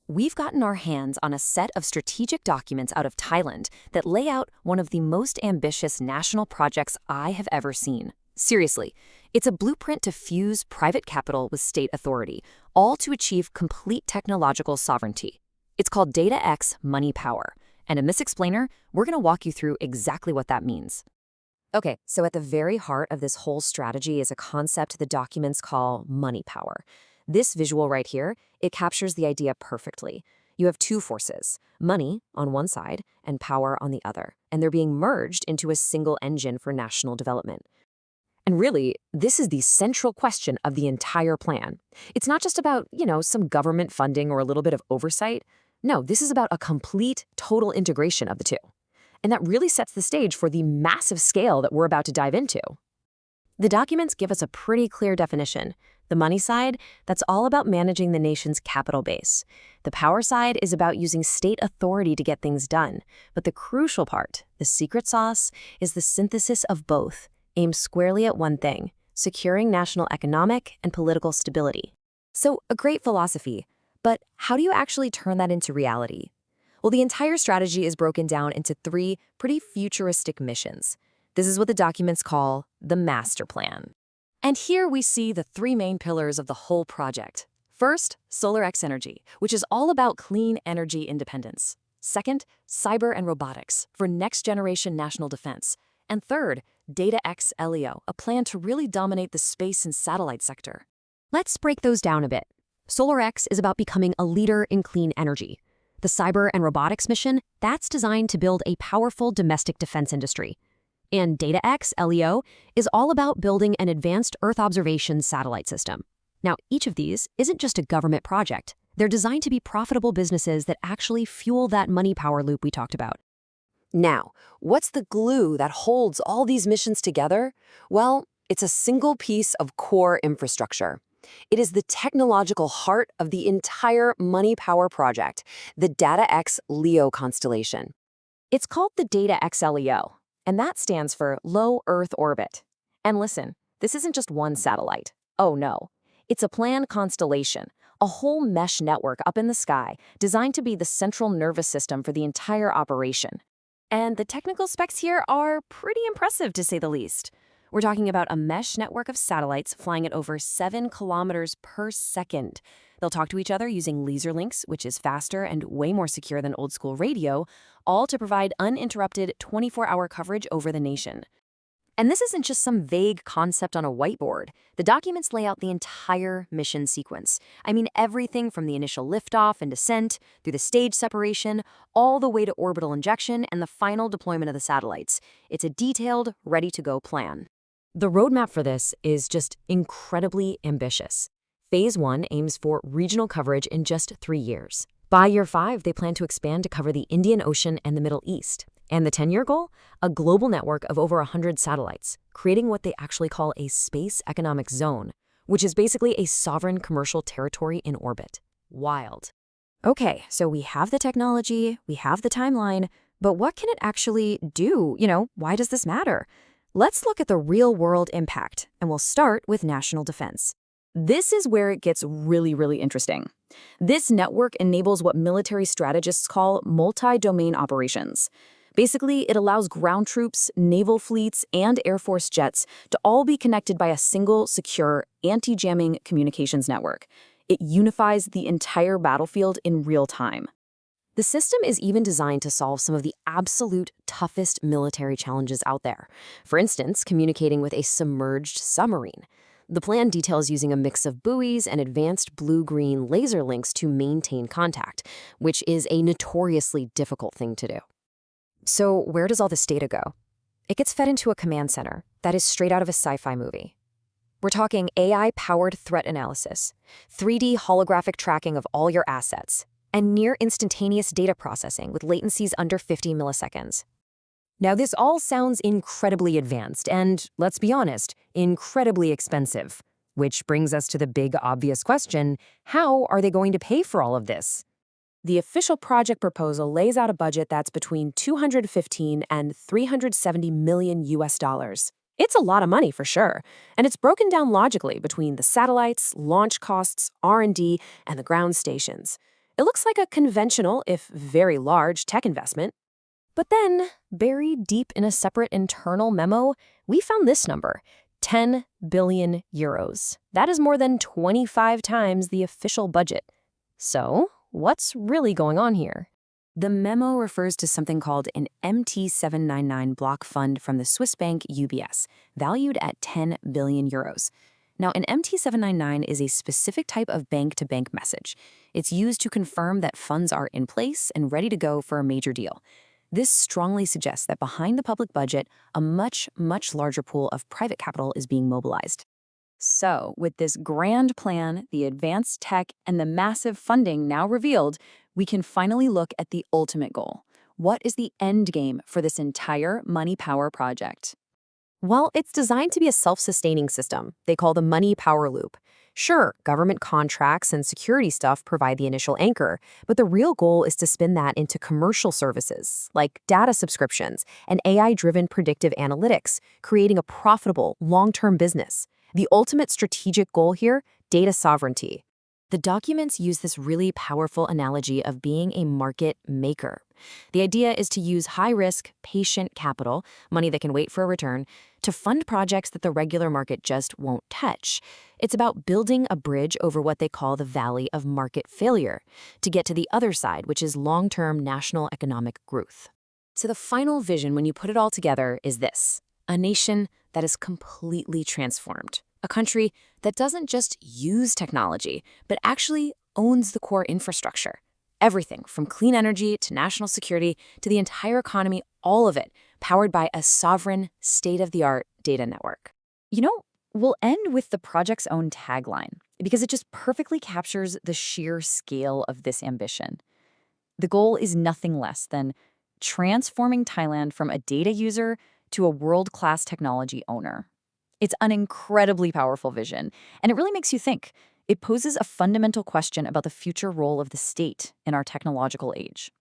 we've gotten our hands on a set of strategic documents out of Thailand that lay out one of the most ambitious national projects I have ever seen. Seriously, it's a blueprint to fuse private capital with state authority, all to achieve complete technological sovereignty. It's called DataX Money Power, and in this explainer, we're going to walk you through exactly what that means. Okay, so at the very heart of this whole strategy is a concept the documents call money power. This visual right here, it captures the idea perfectly. You have two forces, money on one side and power on the other, and they're being merged into a single engine for national development. And really, this is the central question of the entire plan. It's not just about, some government funding or a little bit of oversight. No, this is about a complete, total integration of the two. And that really sets the stage for the massive scale that we're about to dive into. The documents give us a pretty clear definition. The money side, that's all about managing the nation's capital base. The power side is about using state authority to get things done. But the crucial part, the secret sauce, is the synthesis of both, aimed squarely at one thing, securing national economic and political stability. So, a great philosophy, but how do you actually turn that into reality? Well, the entire strategy is broken down into three pretty futuristic missions. This is what the documents call the master plan. And here we see the three main pillars of the whole project. First, Solar X Energy, which is all about clean energy independence. Second, cyber and robotics for next-generation national defense. And third, DataX LEO, a plan to really dominate the space and satellite sector. Let's break those down a bit. Solar X is about becoming a leader in clean energy. The cyber and robotics mission, that's designed to build a powerful domestic defense industry. And DataX LEO is all about building an advanced Earth observation satellite system. Now, each of these isn't just a government project. They're designed to be profitable businesses that actually fuel that money power loop we talked about. Now, what's the glue that holds all these missions together? Well, it's a single piece of core infrastructure. It is the technological heart of the entire money power project, the DataX LEO constellation. It's called the DataX LEO, and that stands for Low Earth Orbit. And listen, this isn't just one satellite. Oh no, it's a planned constellation, a whole mesh network up in the sky designed to be the central nervous system for the entire operation. And the technical specs here are pretty impressive, to say the least. We're talking about a mesh network of satellites flying at over 7 kilometers per second. They'll talk to each other using laser links, which is faster and way more secure than old-school radio, all to provide uninterrupted 24-hour coverage over the nation. And this isn't just some vague concept on a whiteboard. The documents lay out the entire mission sequence. I mean, everything from the initial liftoff and descent, through the stage separation, all the way to orbital injection and the final deployment of the satellites. It's a detailed, ready-to-go plan. The roadmap for this is just incredibly ambitious. Phase 1 aims for regional coverage in just 3 years. By year 5, they plan to expand to cover the Indian Ocean and the Middle East. And the 10-year goal? A global network of over 100 satellites, creating what they actually call a space economic zone, which is basically a sovereign commercial territory in orbit. Wild. Okay, so we have the technology, we have the timeline, but what can it actually do? Why does this matter? Let's look at the real-world impact, and we'll start with national defense. This is where it gets really, really interesting. This network enables what military strategists call multi-domain operations. Basically, it allows ground troops, naval fleets, and Air Force jets to all be connected by a single, secure, anti-jamming communications network. It unifies the entire battlefield in real time. The system is even designed to solve some of the absolute toughest military challenges out there. For instance, communicating with a submerged submarine. The plan details using a mix of buoys and advanced blue-green laser links to maintain contact, which is a notoriously difficult thing to do. So where does all this data go? It gets fed into a command center that is straight out of a sci-fi movie. We're talking AI-powered threat analysis, 3D holographic tracking of all your assets, and near-instantaneous data processing with latencies under 50 milliseconds. Now, this all sounds incredibly advanced and, let's be honest, incredibly expensive. Which brings us to the big obvious question, how are they going to pay for all of this? The official project proposal lays out a budget that's between $215 and $370 million US. It's a lot of money for sure, and it's broken down logically between the satellites, launch costs, R&D, and the ground stations. It looks like a conventional, if very large, tech investment. But then, buried deep in a separate internal memo, we found this number, 10 billion euros. That is more than 25 times the official budget. So, what's really going on here? The memo refers to something called an MT799 block fund from the Swiss bank UBS, valued at 10 billion euros. Now, an MT799 is a specific type of bank-to-bank message. It's used to confirm that funds are in place and ready to go for a major deal. This strongly suggests that behind the public budget, a much, much larger pool of private capital is being mobilized. So, with this grand plan, the advanced tech, and the massive funding now revealed, we can finally look at the ultimate goal. What is the end game for this entire money power project? Well, it's designed to be a self-sustaining system they call the money power loop. Sure, government contracts and security stuff provide the initial anchor, but the real goal is to spin that into commercial services, like data subscriptions and AI-driven predictive analytics, creating a profitable, long-term business. The ultimate strategic goal here, data sovereignty. The documents use this really powerful analogy of being a market maker. The idea is to use high-risk, patient capital, money that can wait for a return, to fund projects that the regular market just won't touch. It's about building a bridge over what they call the valley of market failure, to get to the other side, which is long-term national economic growth. So the final vision, when you put it all together, is this: a nation that is completely transformed. A country that doesn't just use technology, but actually owns the core infrastructure. Everything from clean energy to national security to the entire economy, all of it powered by a sovereign, state-of-the-art data network. We'll end with the project's own tagline, because it just perfectly captures the sheer scale of this ambition. The goal is nothing less than transforming Thailand from a data user to a world-class technology owner. It's an incredibly powerful vision, and it really makes you think. It poses a fundamental question about the future role of the state in our technological age.